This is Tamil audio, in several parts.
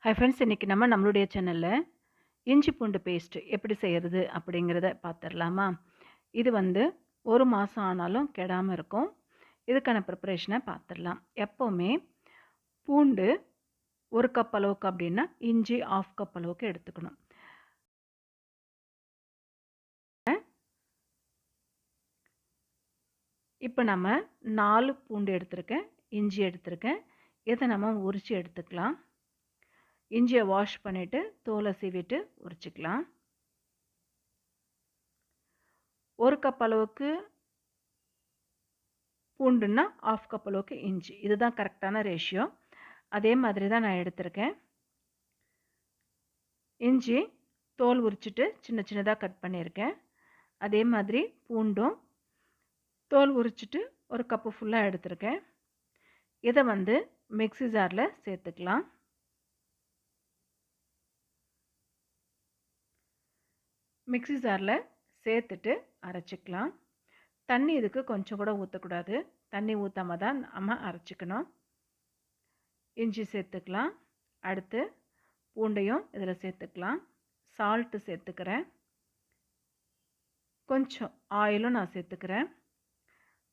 ஹாய் ஃப்ரெண்ட்ஸ், இன்னைக்கு நம்மளுடைய சேனல்ல இஞ்சி பூண்டு பேஸ்ட் எப்படி செய்யறது அப்படிங்கிறத பார்த்துடலாமா? இது வந்து 1 மாதம் ஆனாலும் கெடாமல் இருக்கும். இதுக்கான ப்ரிப்பரேஷனை பார்த்துடலாம். எப்போவுமே பூண்டு 1 கப் அளவுக்கு அப்படின்னா இஞ்சி 1/2 கப் அளவுக்கு எடுத்துக்கணும். இப்போ நம்ம 4 பூண்டு எடுத்திருக்கேன், இஞ்சி எடுத்திருக்கேன். இதை நம்ம உரித்து எடுத்துக்கலாம். இஞ்சியை வாஷ் பண்ணிவிட்டு தோலை சீவிட்டு உரிச்சிக்கலாம். 1 கப் அளவுக்கு பூண்டுன்னா 1/2 கப் அளவுக்கு இஞ்சி. இதுதான் கரெக்டான ரேஷியோ. அதே மாதிரி தான் நான் எடுத்திருக்கேன். இஞ்சி தோல் உரிச்சிட்டு சின்ன சின்னதாக கட் பண்ணியிருக்கேன். அதே மாதிரி பூண்டும் தோல் உரிச்சிட்டு 1 கப்பு ஃபுல்லாக எடுத்திருக்கேன். இதை வந்து மிக்ஸி ஜாரில் சேர்த்துக்கலாம். மிக்ஸி ஜாரில் சேர்த்துட்டு அரைச்சிக்கலாம். தண்ணி இதுக்கு கொஞ்சம் கூட ஊற்றக்கூடாது. தண்ணி ஊற்றாம தான் நம்ம அரைச்சிக்கணும். இஞ்சி சேர்த்துக்கலாம். அடுத்து பூண்டையும் இதில் சேர்த்துக்கலாம். சால்ட்டு சேர்த்துக்கிறேன். கொஞ்சம் ஆயிலும் நான் சேர்த்துக்கிறேன்.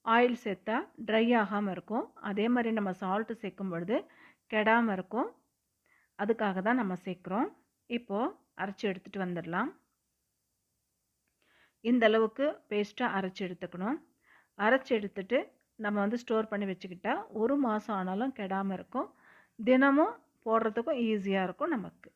ஆயில் சேர்த்தா ட்ரை ஆகாமல் இருக்கும். அதே மாதிரி நம்ம சால்ட்டு சேர்க்கும் பொழுது கெடாமல் இருக்கும். அதுக்காக தான் நம்ம சேர்க்குறோம். இப்போது அரைச்சி எடுத்துகிட்டு வந்துடலாம். இந்த அளவுக்கு பேஸ்ட்டாக அரைச்சி எடுத்துக்கணும். அரைச்சி எடுத்துட்டு நம்ம வந்து ஸ்டோர் பண்ணி வச்சுக்கிட்டா 1 மாதம் ஆனாலும் கெடாமல் இருக்கும். தினமும் போடுறதுக்கும் ஈஸியாக இருக்கும் நமக்கு.